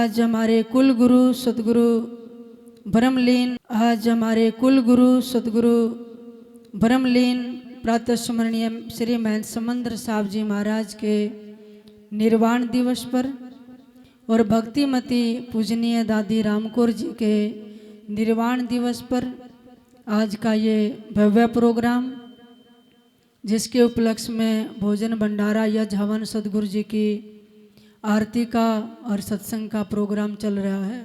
आज हमारे कुल गुरु सतगुरु ब्रह्मलीन ब्रह्मलीन प्रातः स्मरणीय श्री महंत समंदर साहब जी महाराज के निर्वाण दिवस पर और भक्तिमती पूजनीय दादी रामकौर जी के निर्वाण दिवस पर आज का ये भव्य प्रोग्राम, जिसके उपलक्ष्य में भोजन भंडारा या हवन सदगुरु जी की आरती का और सत्संग का प्रोग्राम चल रहा है।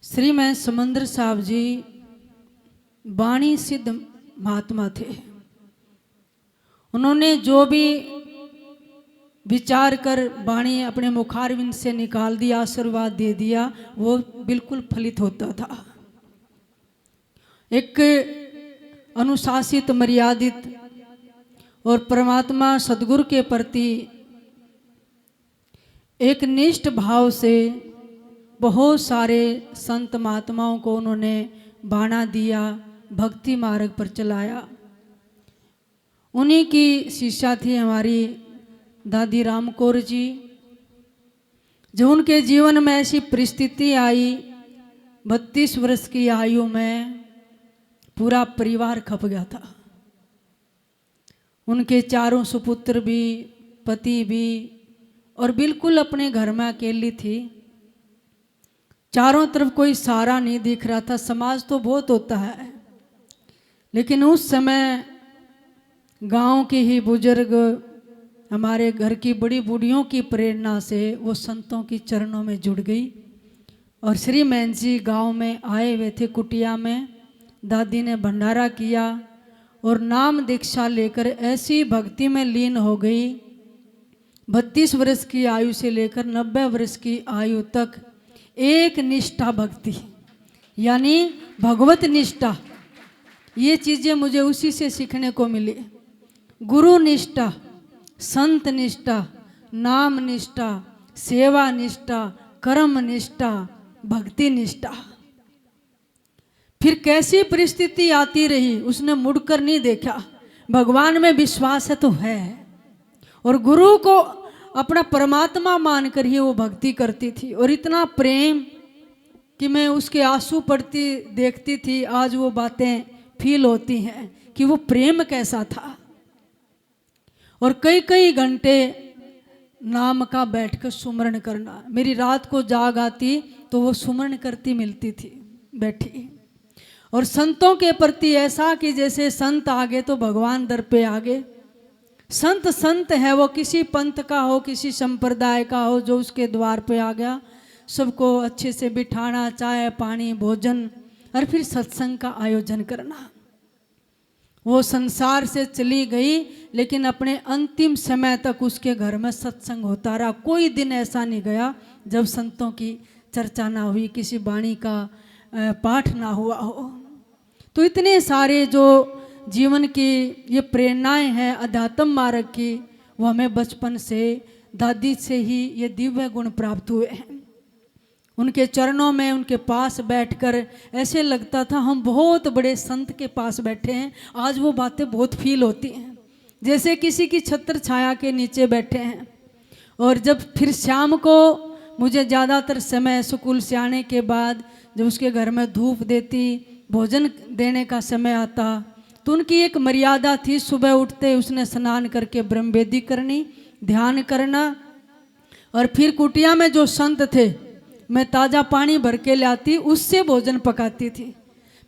श्री महंत समंदर साहब जी वाणी सिद्ध महात्मा थे। उन्होंने जो भी विचार कर वाणी अपने मुखारविंद से निकाल दिया, आशीर्वाद दे दिया, वो बिल्कुल फलित होता था। एक अनुशासित, मर्यादित और परमात्मा सदगुरु के प्रति एक निष्ठ भाव से बहुत सारे संत महात्माओं को उन्होंने बाणा दिया, भक्ति मार्ग पर चलाया। उन्हीं की शिष्या थी हमारी दादी रामकौर जी। जो उनके जीवन में ऐसी परिस्थिति आई, 32 वर्ष की आयु में पूरा परिवार खप गया था। उनके चारों सुपुत्र भी, पति भी, और बिल्कुल अपने घर में अकेली थी। चारों तरफ कोई सहारा नहीं दिख रहा था। समाज तो बहुत होता है, लेकिन उस समय गांव के ही बुजुर्ग, हमारे घर की बड़ी बूढ़ियों की प्रेरणा से वो संतों की चरणों में जुड़ गई। और श्री महंत जी गाँव में आए हुए थे, कुटिया में। दादी ने भंडारा किया और नाम दीक्षा लेकर ऐसी भक्ति में लीन हो गई। 32 वर्ष की आयु से लेकर 90 वर्ष की आयु तक एक निष्ठा भक्ति, यानी भगवत निष्ठा। ये चीज़ें मुझे उसी से सीखने को मिली। गुरु निष्ठा, संत निष्ठा, नाम निष्ठा, सेवा निष्ठा, कर्म निष्ठा, भक्ति निष्ठा। फिर कैसी परिस्थिति आती रही, उसने मुड़कर नहीं देखा। भगवान में विश्वास है तो है, और गुरु को अपना परमात्मा मानकर ही वो भक्ति करती थी। और इतना प्रेम कि मैं उसके आंसू पड़ती देखती थी। आज वो बातें फील होती हैं कि वो प्रेम कैसा था। और कई कई घंटे नाम का बैठकर सुमरण करना। मेरी रात को जाग आती तो वो सुमरण करती मिलती थी बैठी। और संतों के प्रति ऐसा कि जैसे संत आगे तो भगवान दर पे आगे। संत संत है, वो किसी पंथ का हो, किसी संप्रदाय का हो, जो उसके द्वार पे आ गया, सबको अच्छे से बिठाना, चाय पानी भोजन, और फिर सत्संग का आयोजन करना। वो संसार से चली गई, लेकिन अपने अंतिम समय तक उसके घर में सत्संग होता रहा। कोई दिन ऐसा नहीं गया जब संतों की चर्चा ना हुई, किसी वाणी का पाठ ना हुआ हो। तो इतने सारे जो जीवन की ये प्रेरणाएं हैं अध्यात्म मार्ग की, वो हमें बचपन से दादी से ही ये दिव्य गुण प्राप्त हुए हैं। उनके चरणों में, उनके पास बैठकर ऐसे लगता था हम बहुत बड़े संत के पास बैठे हैं। आज वो बातें बहुत फील होती हैं, जैसे किसी की छत्र छाया के नीचे बैठे हैं। और जब फिर शाम को मुझे ज़्यादातर समय स्कूल से आने के बाद जब उसके घर में धूप देती, भोजन देने का समय आता, तो उनकी एक मर्यादा थी। सुबह उठते उसने स्नान करके ब्रह्मवेदी करनी, ध्यान करना, और फिर कुटिया में जो संत थे मैं ताज़ा पानी भर के लाती, उससे भोजन पकाती थी।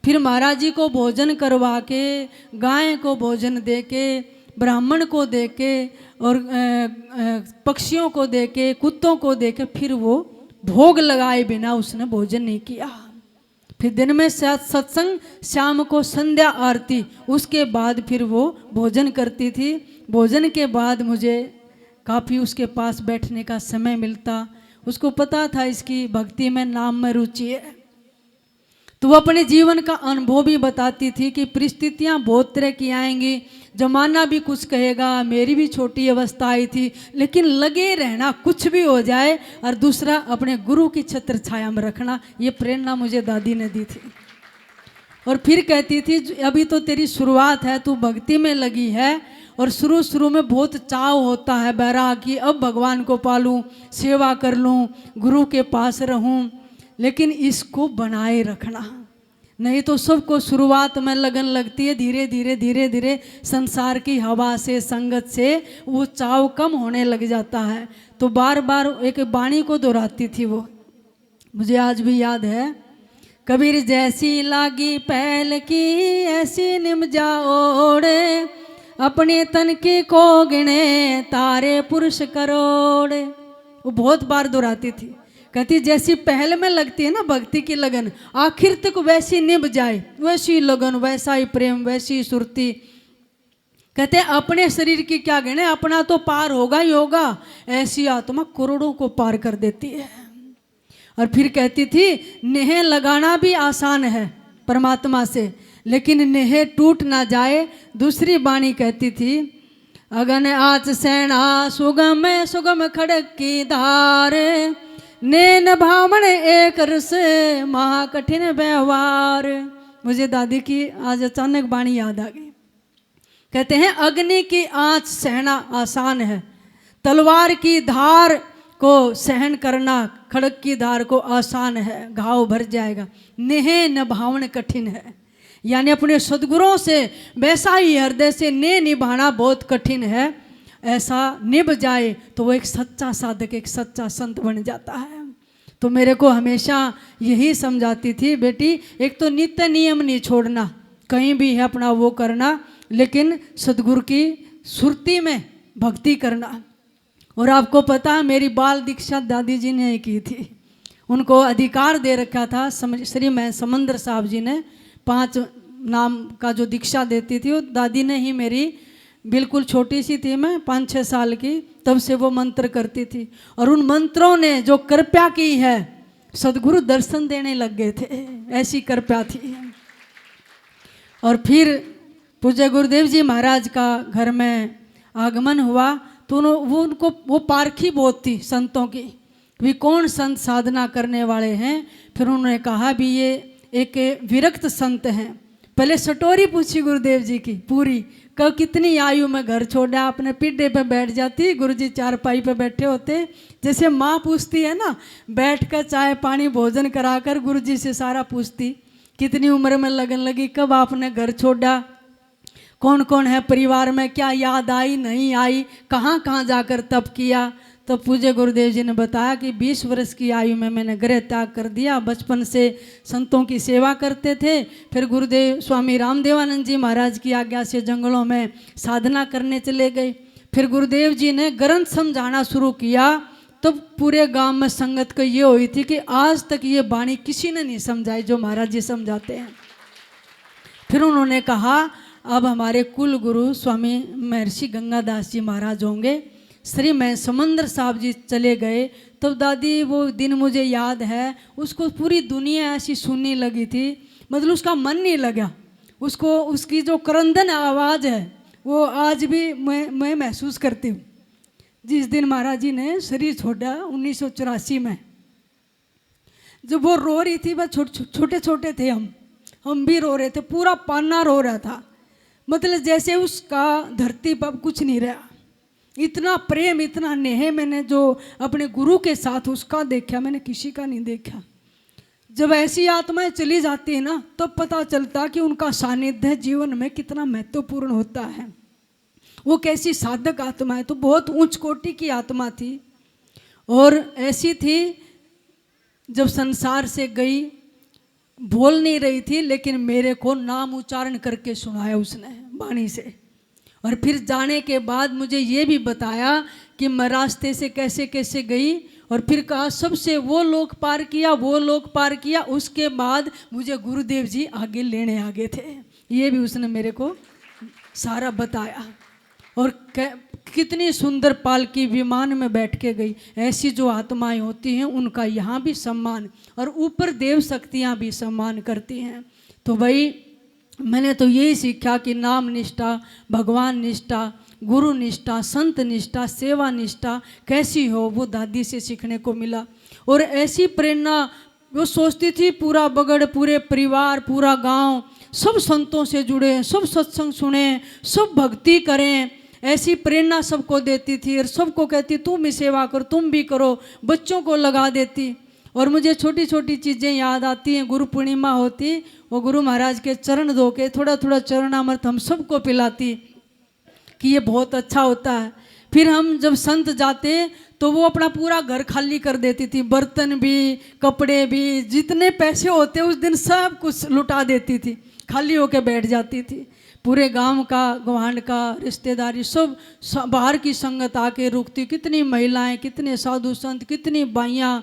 फिर महाराज जी को भोजन करवा के, गाय को भोजन दे के, ब्राह्मण को दे के, और पक्षियों को दे के, कुत्तों को दे के, फिर वो भोग लगाए बिना उसने भोजन नहीं किया। फिर दिन में सत्संग, शाम को संध्या आरती, उसके बाद फिर वो भोजन करती थी। भोजन के बाद मुझे काफ़ी उसके पास बैठने का समय मिलता। उसको पता था इसकी भक्ति में, नाम में रुचि है, तो वो अपने जीवन का अनुभव भी बताती थी कि परिस्थितियाँ बहुत तरह की आएंगी, जमाना भी कुछ कहेगा। मेरी भी छोटी अवस्था आई थी, लेकिन लगे रहना, कुछ भी हो जाए, और दूसरा अपने गुरु की छत्र छाया में रखना। ये प्रेरणा मुझे दादी ने दी थी। और फिर कहती थी अभी तो तेरी शुरुआत है, तू भक्ति में लगी है, और शुरू शुरू में बहुत चाव होता है बैराग कि अब भगवान को पालूं, सेवा कर लूं, गुरु के पास रहूं, लेकिन इसको बनाए रखना, नहीं तो सबको शुरुआत में लगन लगती है, धीरे धीरे धीरे धीरे संसार की हवा से, संगत से वो चाव कम होने लग जाता है। तो बार बार एक वाणी को दोहराती थी वो, मुझे आज भी याद है, कबीर जैसी लागी पहल की ऐसी निम जाओड़े, अपने तन की को गिने तारे पुरुष करोड़े। वो बहुत बार दोहराती थी, कहती जैसी पहल में लगती है ना भक्ति की लगन, आखिर तक वैसी निभ जाए, वैसी लगन, वैसा ही प्रेम, वैसी सुरती। कहते अपने शरीर की क्या गिने, अपना तो पार होगा ही होगा, ऐसी आत्मा करोड़ों को पार कर देती है। और फिर कहती थी नेह लगाना भी आसान है परमात्मा से, लेकिन नेह टूट ना जाए। दूसरी वाणी कहती थी अगन आच सैना सुगम सुगम खड़क की धार, नैन भावण एक रस महा कठिन व्यवहार। मुझे दादी की आज अचानक वाणी याद आ गई। कहते हैं अग्नि की आंच सहना आसान है, तलवार की धार को सहन करना, खड़क की धार को आसान है, घाव भर जाएगा। नेह निभावन कठिन है, यानी अपने सद्गुरों से वैसा ही हृदय से ने निभाना बहुत कठिन है। ऐसा निभ जाए तो वो एक सच्चा साधक, एक सच्चा संत बन जाता है। तो मेरे को हमेशा यही समझाती थी, बेटी एक तो नित्य नियम नहीं छोड़ना, कहीं भी है अपना वो करना, लेकिन सद्गुरु की सुरती में भक्ति करना। और आपको पता है मेरी बाल दीक्षा दादी जी ने की थी, उनको अधिकार दे रखा था श्री मैं समंदर साहब जी ने, 5 नाम का जो दीक्षा देती थी वो दादी ने ही मेरी, बिल्कुल छोटी सी थी मैं 5-6 साल की, तब से वो मंत्र करती थी। और उन मंत्रों ने जो कृपा की है, सद्गुरु दर्शन देने लग गए थे, ऐसी कृपा थी। और फिर पूज्य गुरुदेव जी महाराज का घर में आगमन हुआ तो वो पारखी बहुत थी संतों की, भी कौन संत साधना करने वाले हैं। फिर उन्होंने कहा भी ये एक विरक्त संत हैं। पहले सटोरी पूछी गुरुदेव जी की पूरी, कब कितनी आयु में घर छोड़ा, अपने पीढ़े पे बैठ जाती, गुरुजी चारपाई पे बैठे होते, जैसे माँ पूछती है ना, बैठ कर चाय पानी भोजन कराकर गुरुजी से सारा पूछती, कितनी उम्र में लगन लगी, कब आपने घर छोड़ा, कौन कौन है परिवार में, क्या याद आई नहीं आई, कहाँ कहाँ जाकर तप किया। तो पूज्य गुरुदेव जी ने बताया कि 20 वर्ष की आयु में मैंने गृह त्याग कर दिया, बचपन से संतों की सेवा करते थे। फिर गुरुदेव स्वामी रामदेवानंद जी महाराज की आज्ञा से जंगलों में साधना करने चले गए। फिर गुरुदेव जी ने ग्रंथ समझाना शुरू किया, तो पूरे गांव में संगत को ये हुई थी कि आज तक ये वाणी किसी ने नहीं समझाई जो महाराज जी समझाते हैं। फिर उन्होंने कहा अब हमारे कुल गुरु स्वामी महर्षि गंगादास जी महाराज होंगे। श्री मैं समंदर साहब जी चले गए, तब दादी वो दिन मुझे याद है, उसको पूरी दुनिया ऐसी सुनने लगी थी, मतलब उसका मन नहीं लगा, उसको उसकी जो करंदन आवाज़ है वो आज भी मैं महसूस करती हूँ। जिस दिन महाराज जी ने शरीर छोड़ा 1984 में, जब वो रो रही थी, वह छोटे छोटे थे, हम भी रो रहे थे, पूरा पाना रो रहा था, मतलब जैसे उसका धरती पर कुछ नहीं रहा। इतना प्रेम, इतना नेह मैंने जो अपने गुरु के साथ उसका देखा, मैंने किसी का नहीं देखा। जब ऐसी आत्माएं चली जाती है ना, तब पता चलता कि उनका सानिध्य जीवन में कितना महत्वपूर्ण होता है। वो कैसी साधक आत्मा है, तो बहुत उच्च कोटि की आत्मा थी। और ऐसी थी जब संसार से गई, बोल नहीं रही थी, लेकिन मेरे को नाम उच्चारण करके सुनाया उसने वाणी से। और फिर जाने के बाद मुझे ये भी बताया कि मैं रास्ते से कैसे कैसे गई, और फिर कहा सबसे वो लोग पार किया, वो लोग पार किया। उसके बाद मुझे गुरुदेव जी आगे लेने आ गए थे, ये भी उसने मेरे को सारा बताया। और कितनी सुंदर पालकी विमान में बैठ के गई। ऐसी जो आत्माएं होती हैं उनका यहाँ भी सम्मान, और ऊपर देव शक्तियाँ भी सम्मान करती हैं। तो भाई मैंने तो यही सीखा कि नाम निष्ठा, भगवान निष्ठा, गुरु निष्ठा, संत निष्ठा, सेवा निष्ठा कैसी हो, वो दादी से सीखने को मिला। और ऐसी प्रेरणा वो सोचती थी पूरा बगड़, पूरे परिवार, पूरा गांव सब संतों से जुड़े, सब सत्संग सुने, सब भक्ति करें, ऐसी प्रेरणा सबको देती थी और सबको कहती तुम भी सेवा करो, तुम भी करो, बच्चों को लगा देती। और मुझे छोटी छोटी चीज़ें याद आती हैं। गुरु पूर्णिमा होती, वो गुरु महाराज के चरण धो के थोड़ा थोड़ा चरणामृत हम सबको पिलाती कि ये बहुत अच्छा होता है। फिर हम जब संत जाते तो वो अपना पूरा घर खाली कर देती थी, बर्तन भी, कपड़े भी, जितने पैसे होते उस दिन सब कुछ लुटा देती थी, खाली होके बैठ जाती थी। पूरे गांव का, गवांड का, रिश्तेदारी सब बाहर की संगत आके रुकती। कितनी महिलाएं, कितने साधु संत, कितनी बाइयाँ,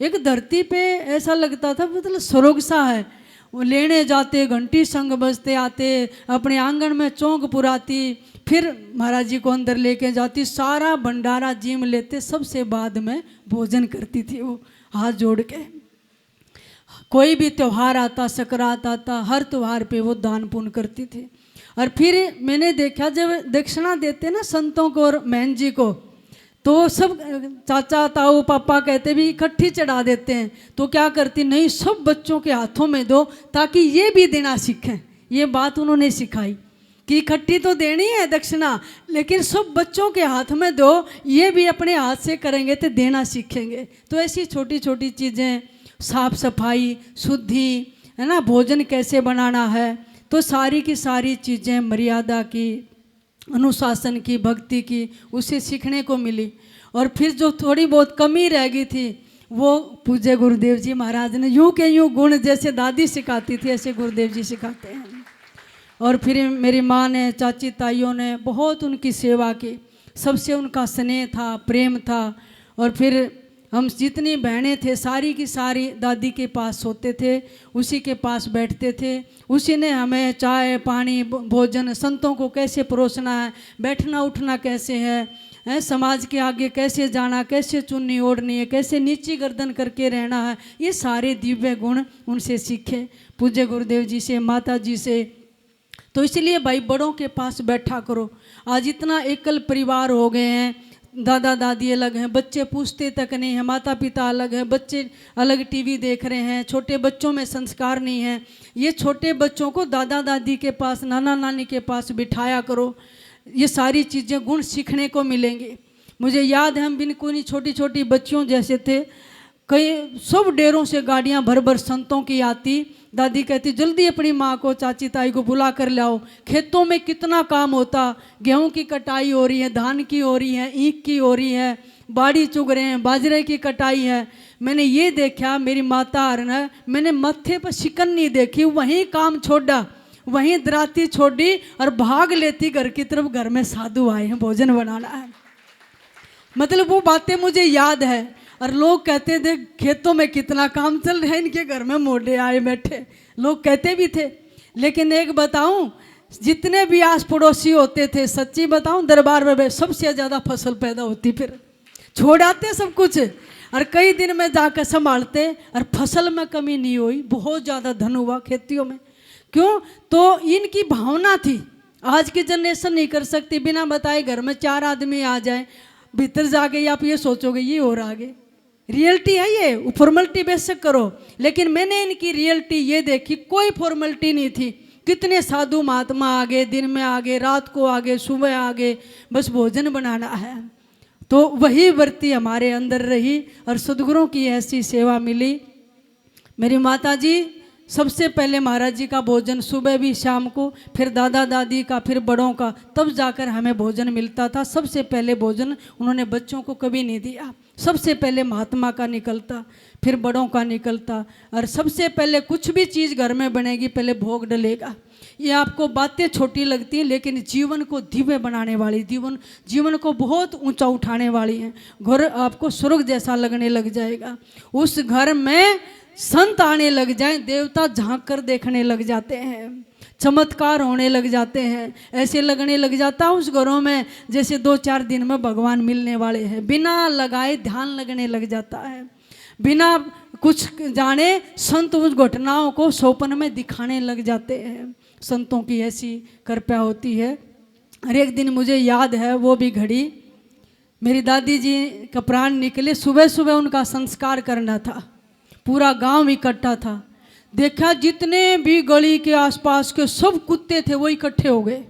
एक धरती पे ऐसा लगता था मतलब स्वर्ग सा है। वो लेने जाते, घंटी संग बजते आते, अपने आंगन में चौंक पुराती, फिर महाराज जी को अंदर लेके जाती, सारा भंडारा जीम लेते, सबसे बाद में भोजन करती थी वो हाथ जोड़ के। कोई भी त्यौहार आता, सकरात आता, हर त्यौहार पे वो दान पुण्य करती थी। और फिर मैंने देखा जब दक्षिणा देते ना संतों को और बहन जी को, तो सब चाचा ताऊ पापा कहते भी इकट्ठी चढ़ा देते हैं। तो क्या करती, नहीं सब बच्चों के हाथों में दो ताकि ये भी देना सीखें। ये बात उन्होंने सिखाई कि इकट्ठी तो देनी है दक्षिणा, लेकिन सब बच्चों के हाथ में दो, ये भी अपने हाथ से करेंगे तो देना सीखेंगे। तो ऐसी छोटी छोटी चीज़ें, साफ सफाई, शुद्धि, है ना, भोजन कैसे बनाना है, तो सारी की सारी चीज़ें मर्यादा की, अनुशासन की, भक्ति की, उसे सीखने को मिली। और फिर जो थोड़ी बहुत कमी रह गई थी वो पूज्य गुरुदेव जी महाराज ने यूं के यूं गुण जैसे दादी सिखाती थी ऐसे गुरुदेव जी सिखाते हैं। और फिर मेरी माँ ने, चाची ताइयों ने बहुत उनकी सेवा की, सबसे उनका स्नेह था, प्रेम था। और फिर हम जितनी बहनें थे सारी की सारी दादी के पास सोते थे, उसी के पास बैठते थे। उसी ने हमें चाय पानी भोजन, संतों को कैसे परोसना है, बैठना उठना कैसे है, समाज के आगे कैसे जाना, कैसे चुन्नी ओढ़नी है, कैसे नीची गर्दन करके रहना है, ये सारे दिव्य गुण उनसे सीखे, पूज्य गुरुदेव जी से, माता जी से। तो इसलिए भाई बड़ों के पास बैठा करो। आज इतना एकल परिवार हो गए हैं, दादा दादी अलग हैं, बच्चे पूछते तक नहीं हैं, माता पिता अलग हैं, बच्चे अलग टीवी देख रहे हैं, छोटे बच्चों में संस्कार नहीं है। ये छोटे बच्चों को दादा दादी के पास, नाना नानी के पास बिठाया करो, ये सारी चीज़ें गुण सीखने को मिलेंगी। मुझे याद है हम बिनकुनी छोटी छोटी बच्चियों जैसे थे, कई सब डेरों से गाड़ियाँ भर भर संतों की आती। दादी कहती जल्दी अपनी माँ को, चाची ताई को बुला कर लाओ, खेतों में कितना काम होता, गेहूं की कटाई हो रही है, धान की हो रही है, ईख की हो रही है, बाड़ी चुग रहे हैं, बाजरे की कटाई है। मैंने ये देखा, मेरी माता है, मैंने मत्थे पर शिकन नहीं देखी, वहीं काम छोड़ा, वहीं दराती छोड़ी और भाग लेती घर की तरफ, घर में साधु आए हैं, भोजन बनाना है। मतलब वो बातें मुझे याद है। और लोग कहते थे खेतों में कितना काम चल रहा है, इनके घर में मोढ़े आए बैठे, लोग कहते भी थे। लेकिन एक बताऊं, जितने भी आस पड़ोसी होते थे, सच्ची बताऊं, दरबार में सबसे ज़्यादा फसल पैदा होती, फिर छोड़ आते सब कुछ और कई दिन में जाकर संभालते, और फसल में कमी नहीं हुई, बहुत ज़्यादा धन हुआ खेतियों में। क्यों? तो इनकी भावना थी। आज की जनरेशन नहीं कर सकती, बिना बताए घर में 4 आदमी आ जाए, भीतर जाके आप ये सोचोगे ये और आगे रियलिटी है, ये फॉर्मेलिटी बेशक करो, लेकिन मैंने इनकी रियलिटी ये देखी, कोई फॉर्मेलिटी नहीं थी। कितने साधु महात्मा आगे, दिन में आगे, रात को आगे, सुबह आगे, बस भोजन बनाना है। तो वही वृत्ति हमारे अंदर रही और सद्गुरुओं की ऐसी सेवा मिली। मेरी माता जी सबसे पहले महाराज जी का भोजन सुबह भी शाम को, फिर दादा दादी का, फिर बड़ों का, तब जाकर हमें भोजन मिलता था। सबसे पहले भोजन उन्होंने बच्चों को कभी नहीं दिया, सबसे पहले महात्मा का निकलता, फिर बड़ों का निकलता। और सबसे पहले कुछ भी चीज़ घर में बनेगी पहले भोग डलेगा। ये आपको बातें छोटी लगती हैं, लेकिन जीवन को दिव्य बनाने वाली, जीवन को बहुत ऊंचा उठाने वाली हैं। घर आपको स्वर्ग जैसा लगने लग जाएगा। उस घर में संत आने लग जाएं, देवता झांक कर देखने लग जाते हैं, चमत्कार होने लग जाते हैं, ऐसे लगने लग जाता है उस घरों में जैसे 2-4 दिन में भगवान मिलने वाले हैं। बिना लगाए ध्यान लगने लग जाता है, बिना कुछ जाने संत उस घटनाओं को स्वप्न में दिखाने लग जाते हैं। संतों की ऐसी कृपा होती है। हर एक दिन मुझे याद है वो भी घड़ी, मेरी दादी जी का प्राण निकले, सुबह सुबह उनका संस्कार करना था, पूरा गांव इकट्ठा था। देखा जितने भी गली के आसपास के सब कुत्ते थे वो इकट्ठे हो गए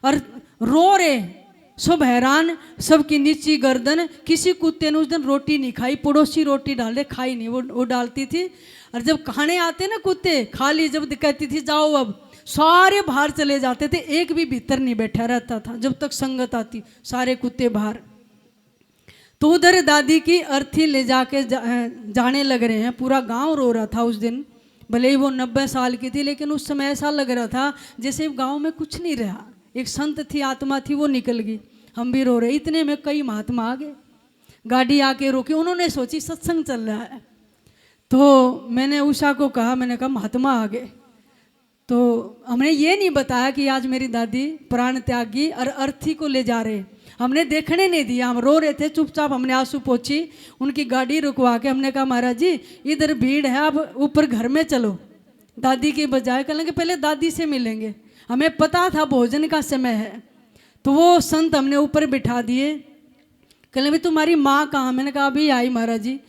और रो रहे, सब हैरान, सबकी नीची गर्दन। किसी कुत्ते ने उस दिन रोटी नहीं खाई, पड़ोसी रोटी डाल दे, खाई नहीं, वो डालती थी। और जब खाने आते ना कुत्ते, खा ली जब कहती थी जाओ अब, सारे बाहर चले जाते थे, एक भी भीतर नहीं बैठा रहता था जब तक संगत आती, सारे कुत्ते बाहर। तो उधर दादी की अर्थी ले जाके जाने लग रहे हैं, पूरा गांव रो रहा था उस दिन। भले ही वो 90 साल की थी, लेकिन उस समय ऐसा लग रहा था जैसे गांव में कुछ नहीं रहा। एक संत थी, आत्मा थी, वो निकल गई, हम भी रो रहे। इतने में कई महात्मा आ गए, गाड़ी आके रोकी। उन्होंने सोची सत्संग चल रहा है, तो मैंने उषा को कहा, मैंने कहा महात्मा आ गए। तो हमने ये नहीं बताया कि आज मेरी दादी प्राण त्यागी और अर्थी को ले जा रहे, हमने देखने नहीं दिया। हम रो रहे थे चुपचाप, हमने आंसू पोंछी, उनकी गाड़ी रुकवा के हमने कहा महाराज जी इधर भीड़ है, अब ऊपर घर में चलो। दादी की बजाय कहेंगे पहले दादी से मिलेंगे, हमें पता था भोजन का समय है। तो वो संत हमने ऊपर बिठा दिए। कहने भी तुम्हारी माँ कहाँ? मैंने कहा अभी आई महाराज जी।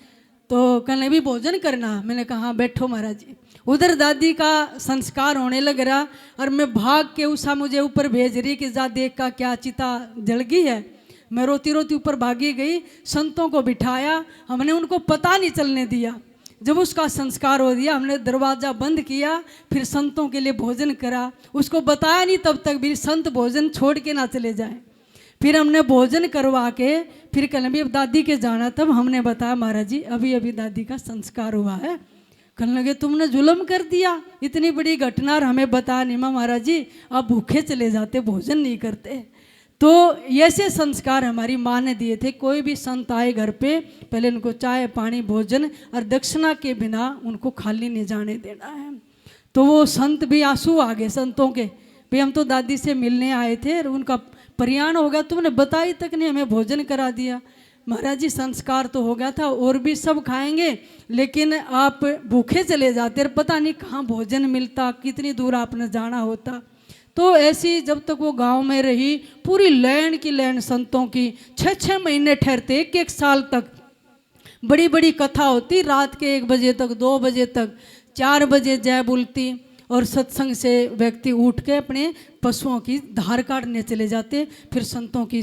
तो कहने भी भोजन करना? मैंने कहा हाँ बैठो महाराज जी। उधर दादी का संस्कार होने लग रहा, और मैं भाग के उषा मुझे ऊपर भेज रही कि जा देख का क्या चिता जल गई है। मैं रोती रोती ऊपर भागी गई, संतों को बिठाया, हमने उनको पता नहीं चलने दिया। जब उसका संस्कार हो दिया, हमने दरवाज़ा बंद किया, फिर संतों के लिए भोजन करा। उसको बताया नहीं तब तक भी संत भोजन छोड़ के ना चले जाएं। फिर हमने भोजन करवा के फिर कहने भी अब दादी के जाना, तब हमने बताया महाराज जी अभी अभी दादी का संस्कार हुआ है। कहने लगे तुमने जुल्म कर दिया, इतनी बड़ी घटना और हमें बता नहीं। महाराज जी आप भूखे चले जाते, भोजन नहीं करते। तो ऐसे संस्कार हमारी माँ ने दिए थे। कोई भी संत आए घर पे, पहले उनको चाय पानी भोजन और दक्षिणा के बिना उनको खाली नहीं जाने देना है। तो वो संत भी आंसू आ गए संतों के, भाई हम तो दादी से मिलने आए थे और उनका प्रयाण हो गया, तुमने बताई तक नहीं, हमें भोजन करा दिया। महाराज जी संस्कार तो हो गया था, और भी सब खाएंगे, लेकिन आप भूखे चले जाते और पता नहीं कहाँ भोजन मिलता, कितनी दूर आपने जाना होता। तो ऐसी जब तक वो गांव में रही, पूरी लैंड की लैंड संतों की 6-6 महीने ठहरते, 1-1 साल तक बड़ी बड़ी कथा होती, रात के 1 बजे तक, 2 बजे तक, 4 बजे जय बोलती, और सत्संग से व्यक्ति उठ के अपने पशुओं की धार काटने चले जाते, फिर संतों की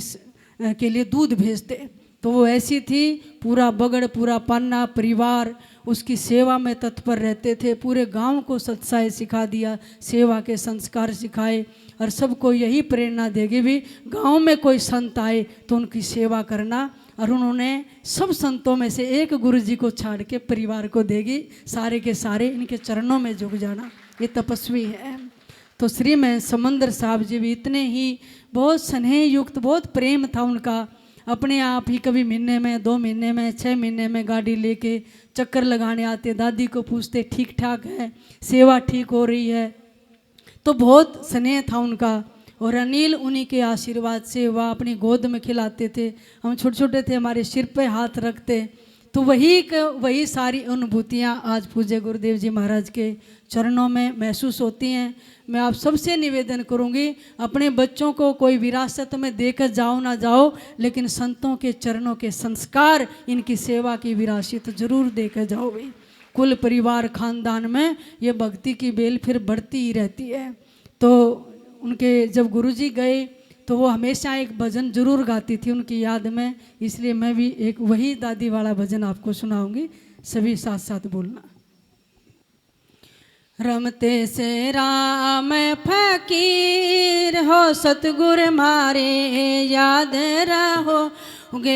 के लिए दूध भेजते। तो वो ऐसी थी, पूरा बगड़ पूरा पन्ना परिवार उसकी सेवा में तत्पर रहते थे। पूरे गांव को सत्साय सिखा दिया, सेवा के संस्कार सिखाए, और सबको यही प्रेरणा देगी भी गांव में कोई संत आए तो उनकी सेवा करना। और उन्होंने सब संतों में से एक गुरुजी को छाड़ के परिवार को देगी, सारे के सारे इनके चरणों में झुक जाना, ये तपस्वी है। तो श्री में समंदर साहब जी भी इतने ही बहुत स्नेह युक्त, बहुत प्रेम था उनका। अपने आप ही कभी महीने में, 2 महीने में, 6 महीने में गाड़ी लेके चक्कर लगाने आते, दादी को पूछते ठीक ठाक है, सेवा ठीक हो रही है। तो बहुत स्नेह था उनका। और अनिल उन्हीं के आशीर्वाद से वह अपनी गोद में खिलाते थे, हम छोटे छोटे थे, हमारे सिर पे हाथ रखते। तो वही सारी अनुभूतियाँ आज पूज्य गुरुदेव जी महाराज के चरणों में महसूस होती हैं। मैं आप सबसे निवेदन करूंगी, अपने बच्चों को कोई विरासत में देकर जाओ ना जाओ, लेकिन संतों के चरणों के संस्कार, इनकी सेवा की विरासत जरूर देकर जाओगे। कुल परिवार खानदान में ये भक्ति की बेल फिर बढ़ती ही रहती है। तो उनके जब गुरुजी गए तो वो हमेशा एक भजन जरूर गाती थी उनकी याद में, इसलिए मैं भी एक वही दादी वाला भजन आपको सुनाऊंगी, सभी साथ साथ बोलना। रमते से राम फकीर हो, सतगुर मारे याद रहोगे।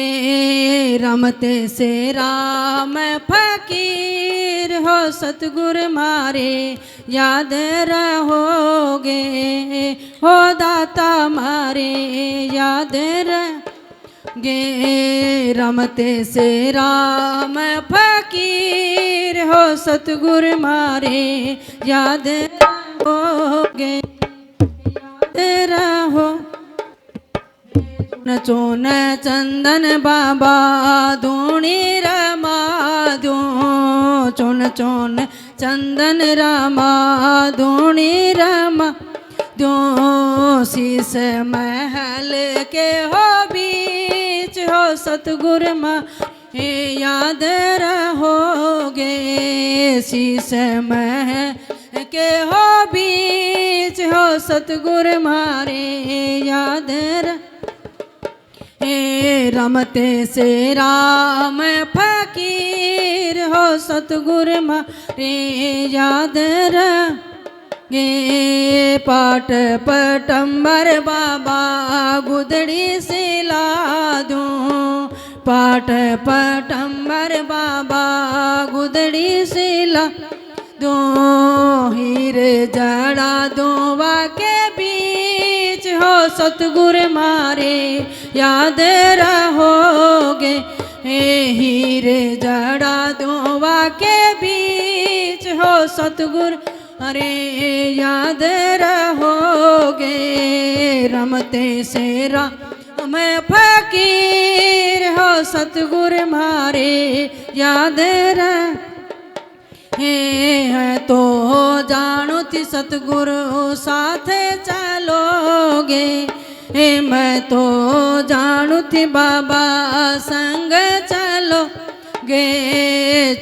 रमते से राम फकीर हो, सतगुर मारे याद रहोगे। हो दाता मारे याद रहोगे। रमते से राम फकीर हो, सतगुर मारे याद रहोगे। याद रहो चोन चंदन बाबा धूणी रमा दो, चोन चोन चंदन रमा धूणी रमा दो। शीस महल के हो बीच हो, सतगुर मारे याद रहोगे। शीस महल के हो बीच हो, सतगुर मारे याद रहोगे। रमते से राम फकीर हो सतगुरु मारे याद गे पाट पटम्बर बाबा गुदड़ी से ला दूं पाट पटम्बर बाबा गुदड़ी से ला दो हीरे जड़ा दोवा के बीच हो सतगुरु मारे याद रहोगे हीरे जड़ा दोवा के बीच हो सतगुरु अरे याद रहोगे रमते से राम फकीर हो सतगुरु मारे याद रह है तो जानो थी सतगुरु साथ चलोगे मैं तो जानू थी बाबा संग चलोगे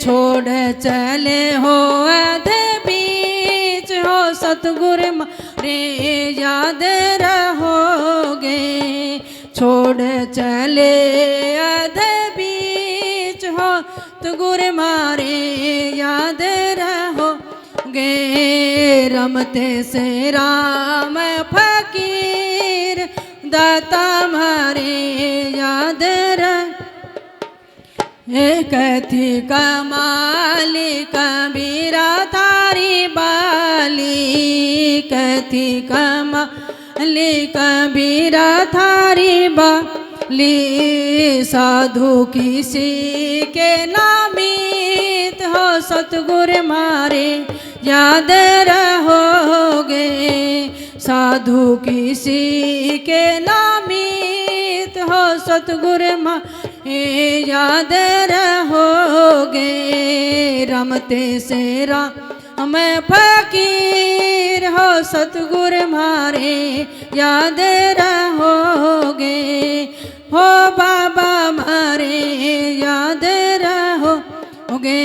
छोड़ चले हो आधे बीच हो सतगुरु मारे याद रहोगे छोड़ चले आधे बीच हो सतगुरु मारे याद रहोगे रमते से राम फकीर दाता मारे याद कथी कमाली कबीरा तारी बाली कथी कमाली कबीरा थारी बाली साधु किसी के नामित हो सतगुरु मारे याद रहोगे साधु किसी के नामित हो सतगुरु मारे याद रहोगे रमते से राम फकीर हो सतगुरु मारे याद रहोगे हो बाबा मारे याद रहोगे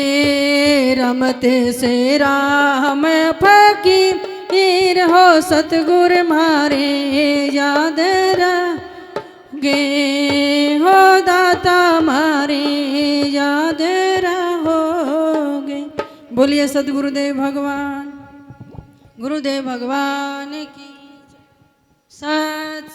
रमते से राम फकीर हो सतगुरु मारे याद रहोगे हो दाता मारे याद रहोगे। बोलिए सतगुरुदेव भगवान की सत